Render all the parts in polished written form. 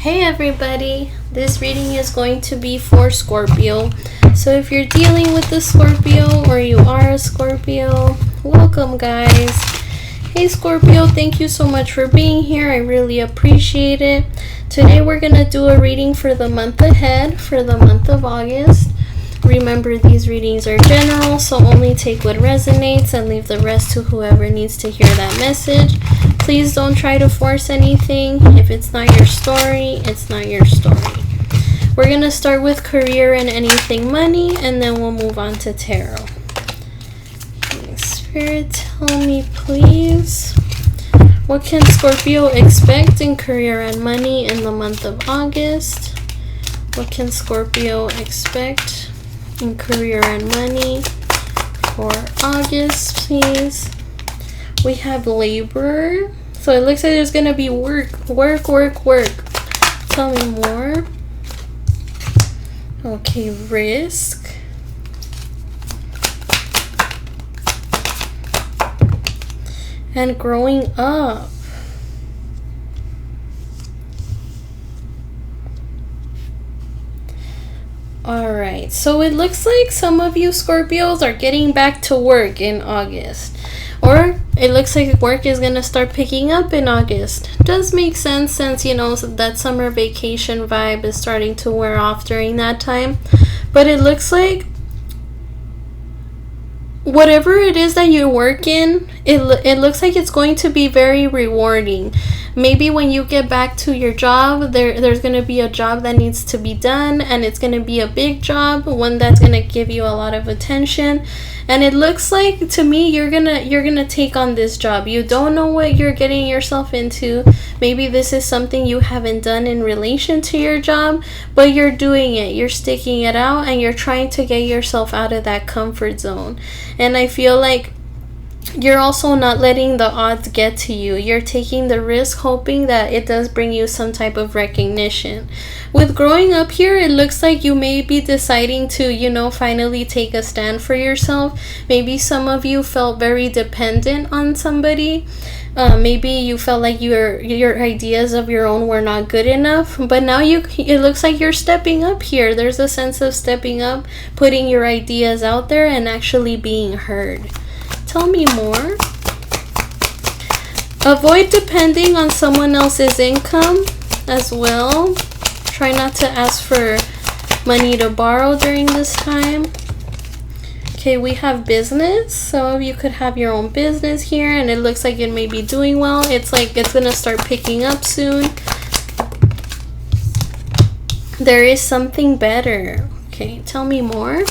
Hey everybody, this reading is going to be for Scorpio. So if you're dealing with the Scorpio or you are a Scorpio, welcome guys. Hey Scorpio, thank you so much for being here. I really appreciate it. Today we're going to do a reading for the month ahead, for the month of August. Remember, these readings are general, so only take what resonates and leave the rest to whoever needs to hear that message. Please don't try to force anything. If it's not your story, it's not your story. We're going to start with career and anything money, and then we'll move on to tarot. Spirit, tell me please, what can Scorpio expect in career and money in the month of August? What can Scorpio expect in career and money for August, please? We have laborer, so it looks like there's gonna be work. Tell me more. Okay, risk. And growing up. Alright, so it looks like some of you Scorpios are getting back to work in August. Or it looks like work is going to start picking up in August. Does make sense since, you know, that summer vacation vibe is starting to wear off during that time. But it looks like whatever it is that you work in, it looks like it's going to be very rewarding. Maybe when you get back to your job, there's going to be a job that needs to be done, and it's going to be a big job, one that's going to give you a lot of attention. And it looks like to me you're going to take on this job. You don't know what you're getting yourself into. Maybe this is something you haven't done in relation to your job, but you're doing it. You're sticking it out and you're trying to get yourself out of that comfort zone. And I feel like you're also not letting the odds get to you. You're taking the risk, hoping that it does bring you some type of recognition. With growing up here, it looks like you may be deciding to, you know, finally take a stand for yourself. Maybe some of you felt very dependent on somebody. Maybe you felt like your ideas of your own were not good enough. But now it looks like you're stepping up here. There's a sense of stepping up, putting your ideas out there and actually being heard. Tell me more. Avoid depending on someone else's income as well. Try not to ask for money to borrow during this time. Okay, we have business. Some of you could have your own business here, and it looks like it may be doing well. It's like it's going to start picking up soon. There is something better. Okay, tell me more.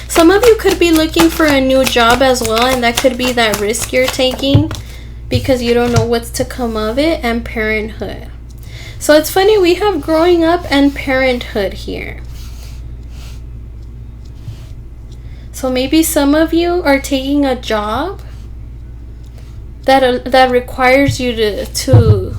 Some of you could be looking for a new job as well, and that could be that risk you're taking because you don't know what's to come of it. And parenthood. So it's funny, we have growing up and parenthood here. So maybe some of you are taking a job that requires you to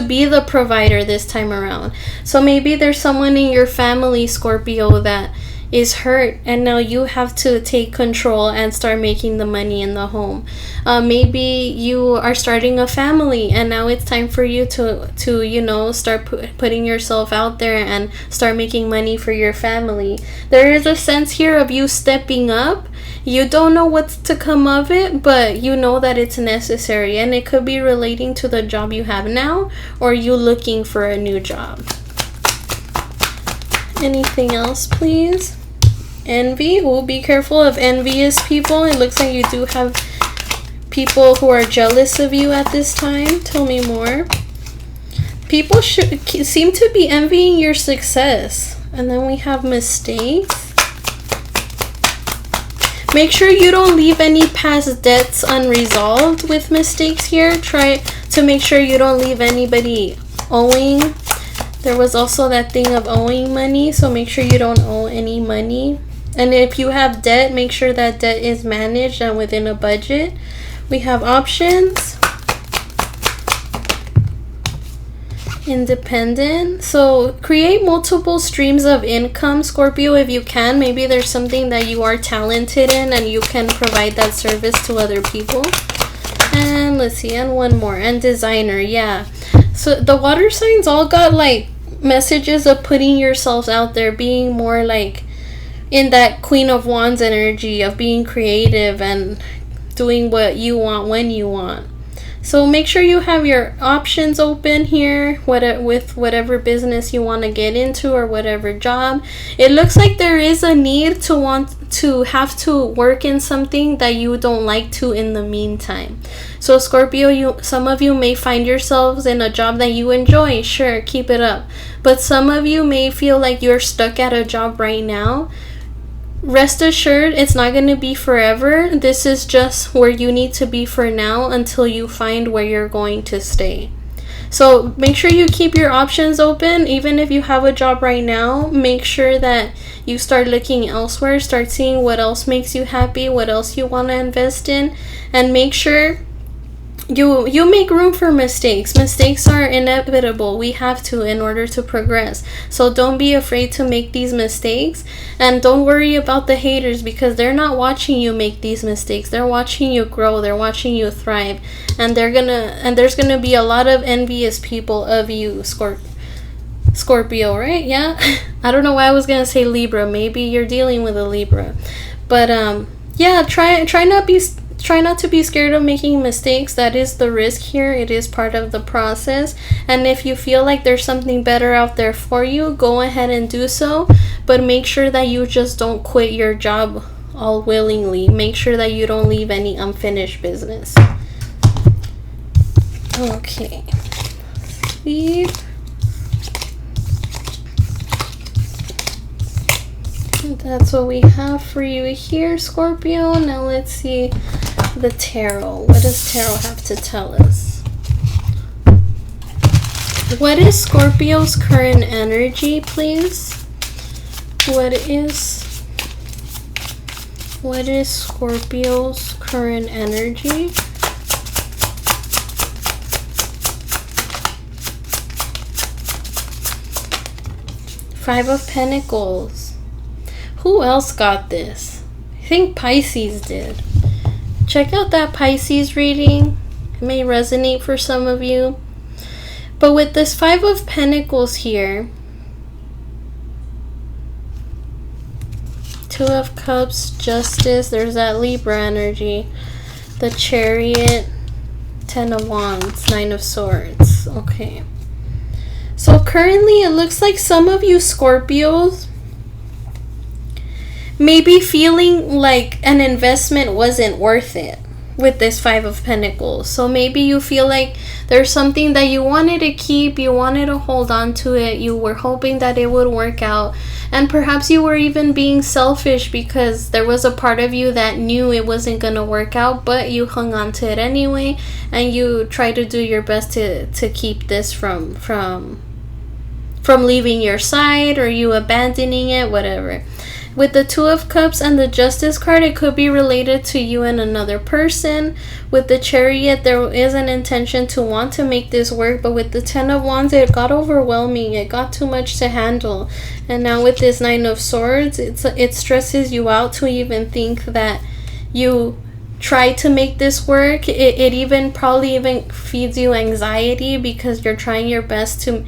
be the provider this time around. So maybe there's someone in your family, Scorpio, that is hurt, and now you have to take control and start making the money in the home. Maybe you are starting a family, and now it's time for you to you know, start putting yourself out there and start making money for your family. There is a sense here of you stepping up. You don't know what's to come of it, but you know that it's necessary, and it could be relating to the job you have now or you looking for a new job. Anything else, please? Envy. We'll be careful of envious people. It looks like you do have people who are jealous of you at this time. Tell me more. People seem to be envying your success. And then we have mistakes. Make sure you don't leave any past debts unresolved with mistakes here. Try to make sure you don't leave anybody owing. There was also that thing of owing money, so make sure you don't owe any money. And if you have debt, make sure that debt is managed and within a budget. We have options. Independent. So create multiple streams of income, Scorpio, if you can. Maybe there's something that you are talented in and you can provide that service to other people. And let's see, and one more, and designer. Yeah, so the water signs all got like messages of putting yourselves out there, being more like in that Queen of Wands energy of being creative and doing what you want when you want. So make sure you have your options open here with whatever business you want to get into or whatever job. It looks like there is a need to want to have to work in something that you don't like to in the meantime. So Scorpio, some of you may find yourselves in a job that you enjoy. Sure, keep it up. But some of you may feel like you're stuck at a job right now. Rest assured, it's not going to be forever. This is just where you need to be for now until you find where you're going to stay. So make sure you keep your options open. Even if you have a job right now, make sure that you start looking elsewhere, start seeing what else makes you happy, what else you want to invest in, and make sure you make room for mistakes. Mistakes are inevitable. We have to in order to progress. So don't be afraid to make these mistakes, and don't worry about the haters, because they're not watching you make these mistakes. They're watching you grow. They're watching you thrive, and there's gonna be a lot of envious people of you, Scorpio, right? Yeah. I don't know why I was gonna say Libra. Maybe you're dealing with a Libra, but yeah, try not to be scared of making mistakes. That is the risk here. It is part of the process. And if you feel like there's something better out there for you, go ahead and do so. But make sure that you just don't quit your job all willingly. Make sure that you don't leave any unfinished business. Okay. Sleep. That's what we have for you here, Scorpio. Now let's see the tarot. What does tarot have to tell us? What is Scorpio's current energy, please? What is Scorpio's current energy? Five of Pentacles. Who else got this? I think Pisces did. Check out that Pisces reading. It may resonate for some of you. But with this Five of Pentacles here, Two of Cups, Justice, there's that Libra energy, the Chariot, Ten of Wands, Nine of Swords. Okay. So currently it looks like some of you Scorpios maybe feeling like an investment wasn't worth it with this Five of Pentacles. So maybe you feel like there's something that you wanted to keep, you wanted to hold on to it, you were hoping that it would work out, and perhaps you were even being selfish because there was a part of you that knew it wasn't going to work out, but you hung on to it anyway, and you tried to do your best to keep this from leaving your side, or you abandoning it, whatever. With the Two of Cups and the Justice card, it could be related to you and another person. With the Chariot, there is an intention to want to make this work, but with the Ten of Wands, it got overwhelming. It got too much to handle. And now with this Nine of Swords, it stresses you out to even think that you tried to make this work. It even probably even feeds you anxiety because you're trying your best to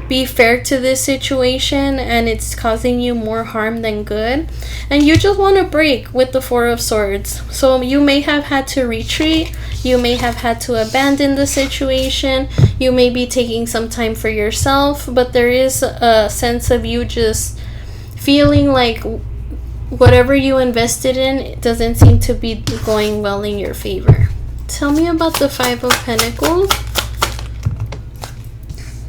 be fair to this situation, and it's causing you more harm than good, and you just want to break with the Four of Swords. So you may have had to retreat, you may have had to abandon the situation, you may be taking some time for yourself, but there is a sense of you just feeling like whatever you invested in, it doesn't seem to be going well in your favor. Tell me about the Five of Pentacles.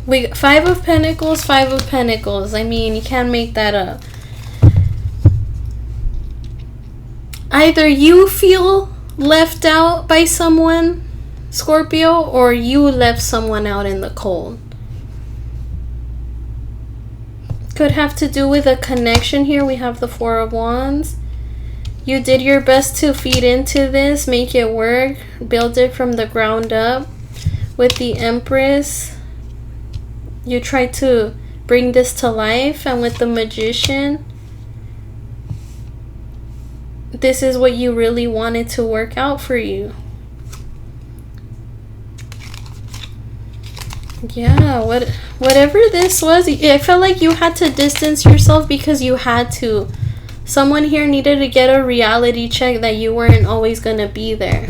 We got Five of Pentacles, Five of Pentacles. I mean, you can't make that up. Either you feel left out by someone, Scorpio, or you left someone out in the cold. Could have to do with a connection here. We have the Four of Wands. You did your best to feed into this, make it work, build it from the ground up. With the Empress, you tried to bring this to life, and with the Magician, this is what you really wanted to work out for you. Yeah, whatever this was, I felt like you had to distance yourself because you had to. Someone here needed to get a reality check that you weren't always going to be there.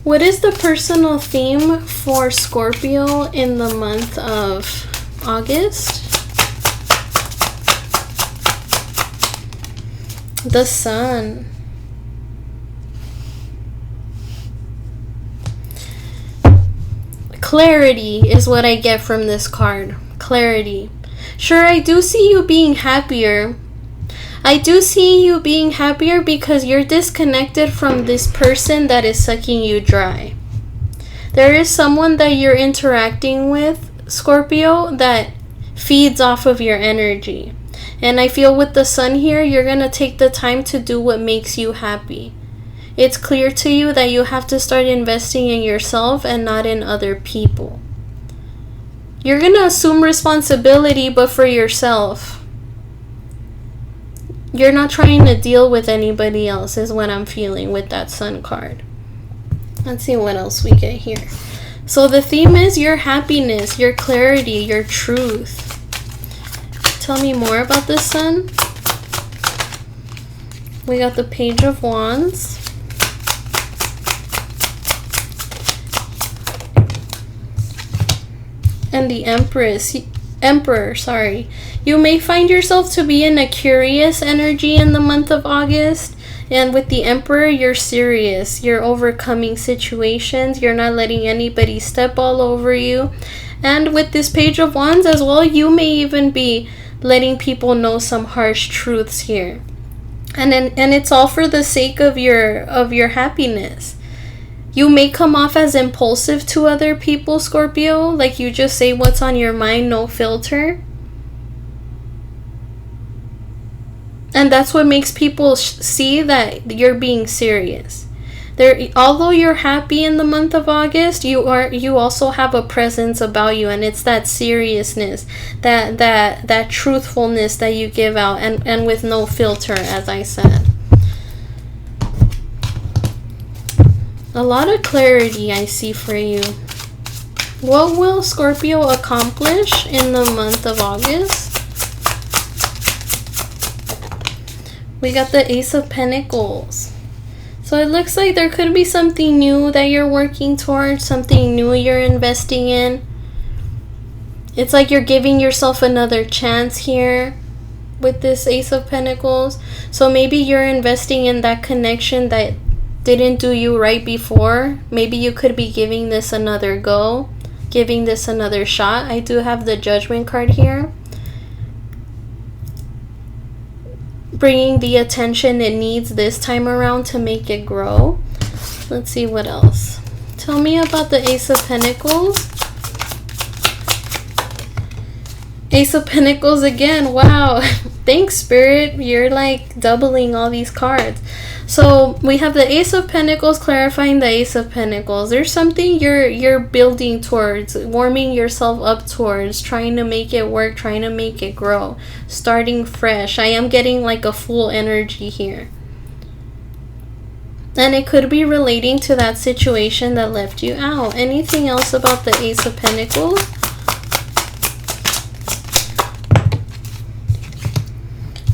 What is the personal theme for Scorpio in the month of August? The Sun. Clarity is what I get from this card. Clarity. Sure, I do see you being happier. I do see you being happier because you're disconnected from this person that is sucking you dry. There is someone that you're interacting with, Scorpio, that feeds off of your energy. And I feel with the Sun here, you're going to take the time to do what makes you happy. It's clear to you that you have to start investing in yourself and not in other people. You're going to assume responsibility, but for yourself. You're not trying to deal with anybody else, is what I'm feeling with that Sun card. Let's see what else we get here. So the theme is your happiness, your clarity, your truth. Tell me more about the Sun. We got the Page of Wands. And the Emperor, sorry. You may find yourself to be in a curious energy in the month of August. And with the Emperor, you're serious. You're overcoming situations. You're not letting anybody step all over you. And with this Page of Wands as well, you may even be letting people know some harsh truths here. And it's all for the sake of your happiness. You may come off as impulsive to other people, Scorpio. Like you just say what's on your mind, no filter. And that's what makes people see that you're being serious. Although you're happy in the month of August, you also have a presence about you, and it's that seriousness, that truthfulness that you give out, and with no filter, as I said. A lot of clarity I see for you. What will Scorpio accomplish in the month of August? We got the Ace of Pentacles. So it looks like there could be something new that you're working towards, something new you're investing in. It's like you're giving yourself another chance here with this Ace of Pentacles. So maybe you're investing in that connection that didn't do you right before. Maybe you could be giving this another go, giving this another shot. I do have the Judgment card here. Bringing the attention it needs this time around to make it grow. Let's see what else. Tell me about the Ace of Pentacles. Ace of Pentacles again. Wow. Thanks, Spirit. You're like doubling all these cards. So we have the Ace of Pentacles clarifying the Ace of Pentacles. There's something you're building towards, warming yourself up towards, trying to make it work, trying to make it grow, starting fresh. I am getting like a full energy here. And it could be relating to that situation that left you out. Anything else about the Ace of Pentacles?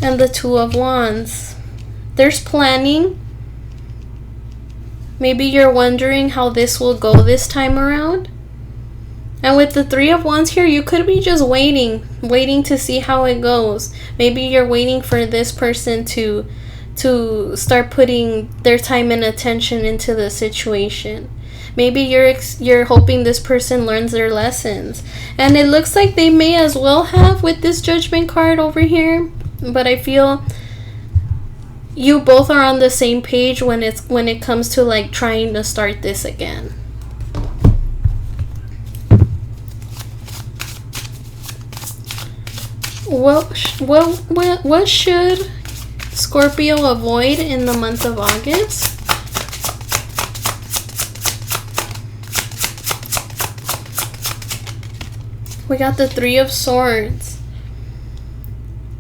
And the Two of Wands. There's planning. Maybe you're wondering how this will go this time around. And with the Three of Wands here, you could be just waiting to see how it goes. Maybe you're waiting for this person to start putting their time and attention into the situation. Maybe you're hoping this person learns their lessons. And it looks like they may as well have with this Judgment card over here. But I feel you both are on the same page when it comes to like trying to start this again. What should Scorpio avoid in the month of August? We got the Three of Swords.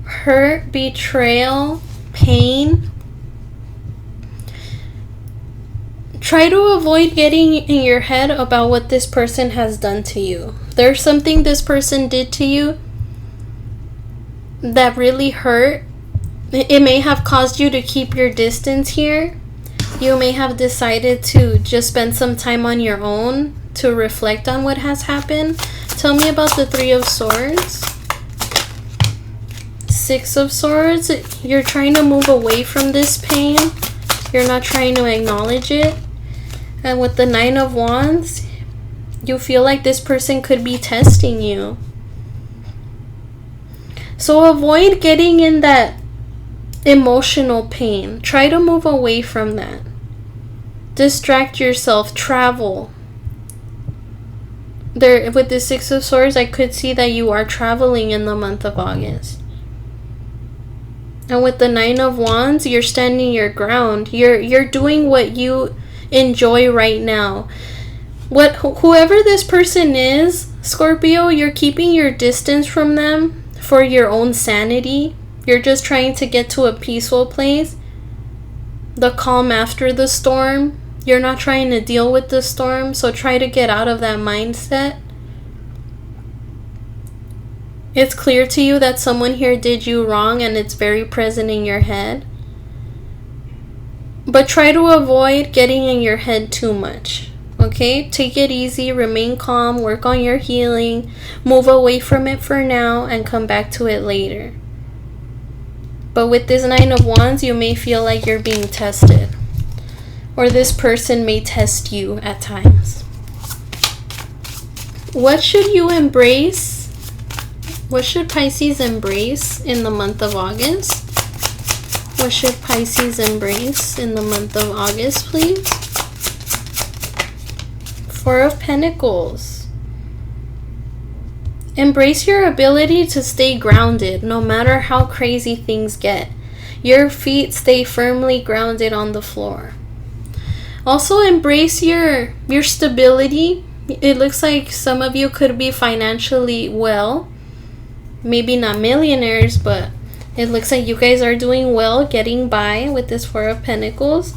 Hurt, betrayal, pain. Try to avoid getting in your head about what this person has done to you. There's something this person did to you that really hurt. It may have caused you to keep your distance here. You may have decided to just spend some time on your own to reflect on what has happened. Tell me about the Three of Swords. Six of Swords. You're trying to move away from this pain. You're not trying to acknowledge it. And with the Nine of Wands, you feel like this person could be testing you. So avoid getting in that emotional pain. Try to move away from that. Distract yourself. Travel. There, with the Six of Swords, I could see that you are traveling in the month of August. And with the Nine of Wands, you're standing your ground. You're doing what you enjoy right now. Whoever this person is, Scorpio, you're keeping your distance from them for your own sanity. You're just trying to get to a peaceful place. The calm after the storm. You're not trying to deal with the storm, so try to get out of that mindset. It's clear to you that someone here did you wrong and it's very present in your head. But try to avoid getting in your head too much. Okay? Take it easy, remain calm, work on your healing, move away from it for now, and come back to it later. But with this Nine of Wands, you may feel like you're being tested. Or this person may test you at times. What should you embrace? What should Pisces embrace in the month of August? What should Pisces embrace in the month of August, please? Four of Pentacles. Embrace your ability to stay grounded no matter how crazy things get. Your feet stay firmly grounded on the floor. Also embrace your stability. It looks like some of you could be financially well. Maybe not millionaires, but it looks like you guys are doing well, getting by with this Four of Pentacles.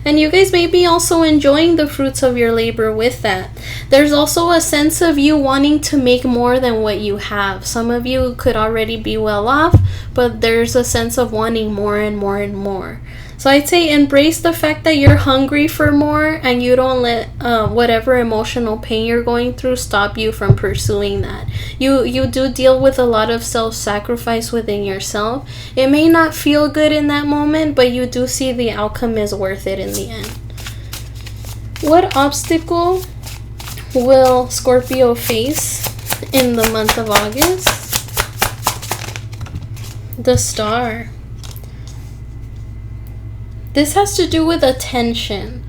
And you guys may be also enjoying the fruits of your labor with that. There's also a sense of you wanting to make more than what you have. Some of you could already be well off, but there's a sense of wanting more and more and more. So I'd say embrace the fact that you're hungry for more and you don't let whatever emotional pain you're going through stop you from pursuing that. You do deal with a lot of self-sacrifice within yourself. It may not feel good in that moment, but you do see the outcome is worth it in the end. What obstacle will Scorpio face in the month of August? The Star. This has to do with attention.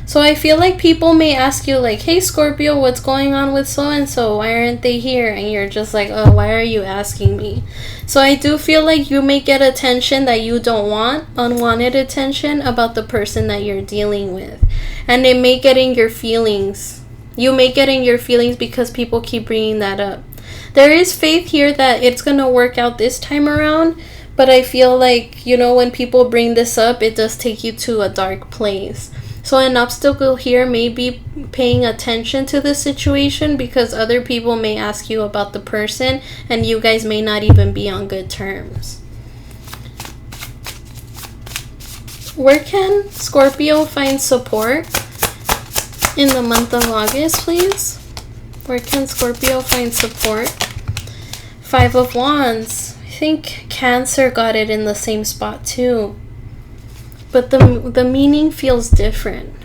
So I feel like people may ask you like, hey Scorpio, what's going on with so-and-so? Why aren't they here? And you're just like, oh, why are you asking me? So I do feel like you may get attention that you don't want, unwanted attention about the person that you're dealing with. And it may get in your feelings. You may get in your feelings because people keep bringing that up. There is faith here that it's going to work out this time around. But I feel like, you know, when people bring this up, it does take you to a dark place. So an obstacle here may be paying attention to the situation because other people may ask you about the person and you guys may not even be on good terms. Where can Scorpio find support in the month of August, please? Where can Scorpio find support? Five of Wands. I think Cancer got it in the same spot too. But the meaning feels different.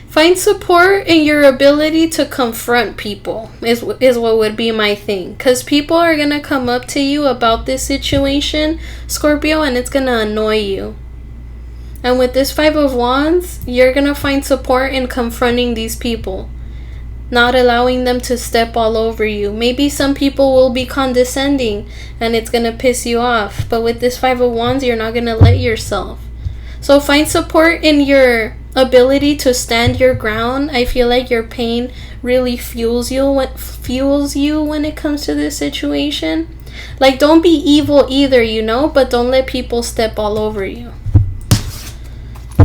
Find support in your ability to confront people is what would be my thing. Because people are going to come up to you about this situation, Scorpio, and it's going to annoy you. And with this Five of Wands, you're going to find support in confronting these people. Not allowing them to step all over you. Maybe some people will be condescending and it's going to piss you off. But with this Five of Wands, you're not going to let yourself. So find support in your ability to stand your ground. I feel like your pain really fuels you when it comes to this situation. Like, don't be evil either, you know, but don't let people step all over you.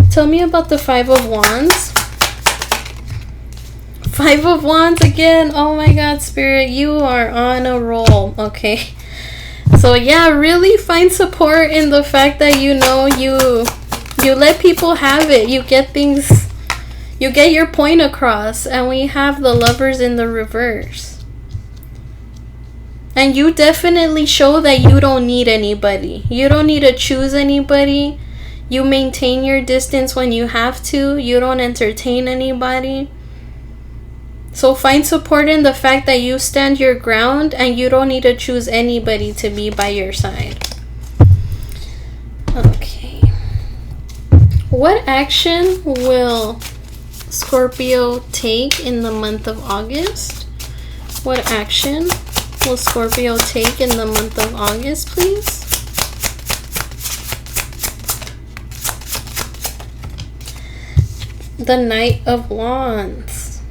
Tell me about the Five of Wands. Five of Wands again. Oh my God, Spirit, you are on a roll. Okay. So yeah, really find support in the fact that you let people have it. You get things, you get your point across. And we have the Lovers in the reverse. And you definitely show that you don't need anybody. You don't need to choose anybody. You maintain your distance when you have to. You don't entertain anybody. So find support in the fact that you stand your ground and you don't need to choose anybody to be by your side. Okay. What action will Scorpio take in the month of August? What action will Scorpio take in the month of August, please? The Knight of Wands.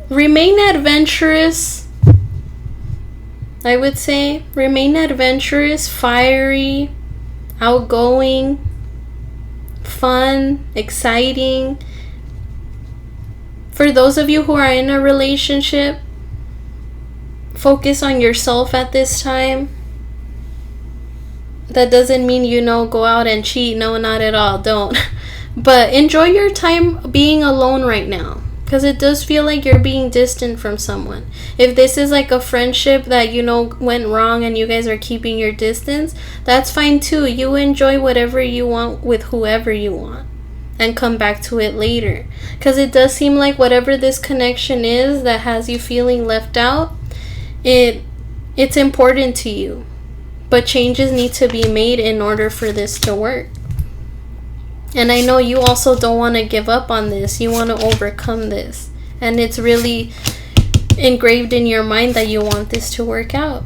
Remain adventurous. I would say remain adventurous, fiery, outgoing, fun, exciting. For those of you who are in a relationship, focus on yourself at this time. That doesn't mean, go out and cheat. No, not at all. Don't. But enjoy your time being alone right now. Because it does feel like you're being distant from someone. If this is like a friendship that, went wrong and you guys are keeping your distance, that's fine too. You enjoy whatever you want with whoever you want. And come back to it later. Because it does seem like whatever this connection is that has you feeling left out, it's important to you. But changes need to be made in order for this to work. And I know you also don't want to give up on this. You want to overcome this. And it's really engraved in your mind that you want this to work out.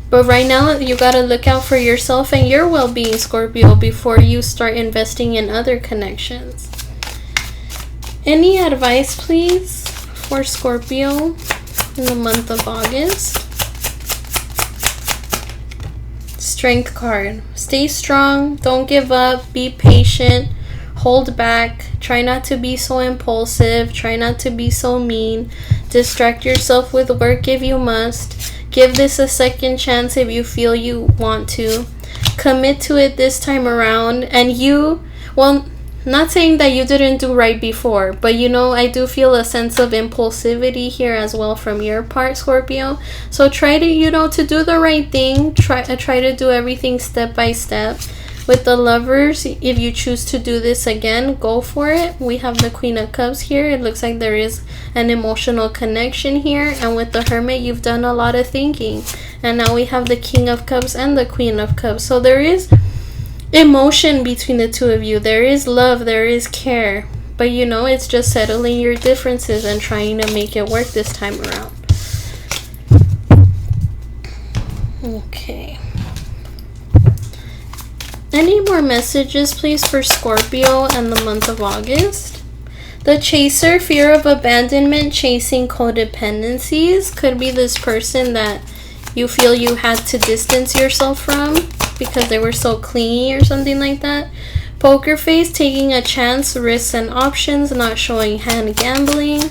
But right now, you got to look out for yourself and your well-being, Scorpio, before you start investing in other connections. Any advice, please, for Scorpio in the month of August? Strength card. Stay strong. Don't give up. Be patient. Hold back. Try not to be so impulsive. Try not to be so mean. Distract yourself with work if you must. Give this a second chance if you feel you want to. Commit to it this time around. And not saying that you didn't do right before, but I do feel a sense of impulsivity here as well from your part, Scorpio. So try to, to do the right thing. Try to do everything step by step. With the Lovers, if you choose to do this again, go for it. We have the Queen of Cups here. It looks like there is an emotional connection here. And with the Hermit, you've done a lot of thinking. And now we have the King of Cups and the Queen of Cups. So there is emotion between the two of you. There is love, there is care, but it's just settling your differences and trying to make it work this time around. Okay, any more messages, please, for Scorpio and the month of August? The Chaser, fear of abandonment, chasing codependencies. Could be this person that you feel you had to distance yourself from because they were so clingy or something like that. Poker face, taking a chance, risks and options, not showing hand, gambling.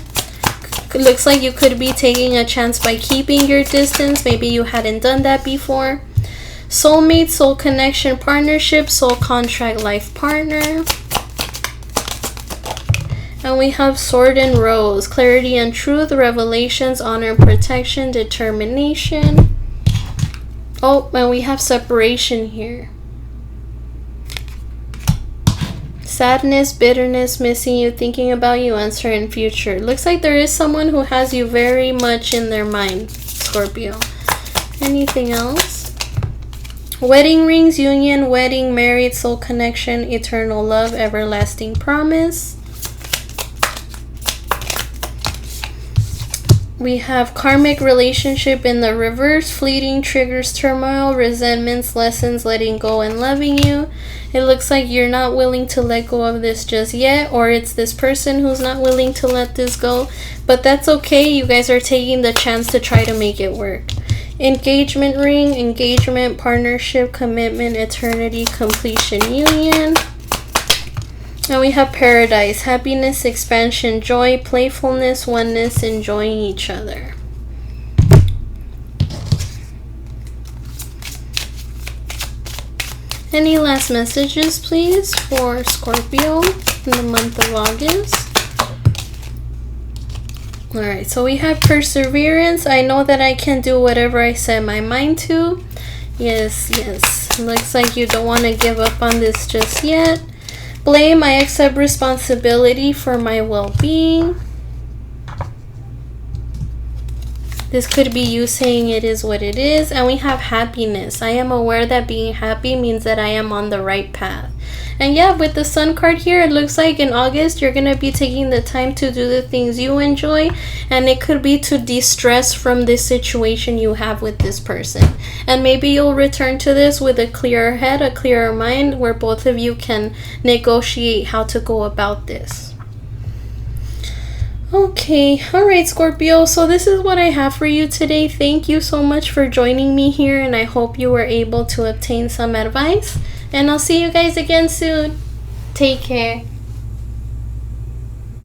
Looks like you could be taking a chance by keeping your distance. Maybe you hadn't done that before. Soulmate, soul connection, partnership, soul contract, life partner. And we have Sword and Rose, clarity and truth, revelations, honor, protection, determination. Oh, and we have separation here. Sadness, bitterness, missing you, thinking about you, uncertain future. Looks like there is someone who has you very much in their mind, Scorpio. Anything else? Wedding rings, union, wedding, married, soul connection, eternal love, everlasting promise. We have karmic relationship in the reverse, fleeting, triggers, turmoil, resentments, lessons, letting go and loving you. It looks like you're not willing to let go of this just yet, or it's this person who's not willing to let this go. But that's okay. You guys are taking the chance to try to make it work. Engagement ring, engagement, partnership, commitment, eternity, completion, union. And we have paradise, happiness, expansion, joy, playfulness, oneness, enjoying each other. Any last messages, please, for Scorpio in the month of August? Alright, so we have perseverance. I know that I can do whatever I set my mind to. Yes, yes. Looks like you don't want to give up on this just yet. Blame, I accept responsibility for my well-being. This could be you saying it is what it is. And we have happiness. I am aware that being happy means that I am on the right path. And yeah, with the Sun card here, it looks like in August, you're going to be taking the time to do the things you enjoy. And it could be to de-stress from this situation you have with this person. And maybe you'll return to this with a clearer head, a clearer mind, where both of you can negotiate how to go about this. Okay, alright Scorpio, so this is what I have for you today. Thank you so much for joining me here, and I hope you were able to obtain some advice. And I'll see you guys again soon. Take care.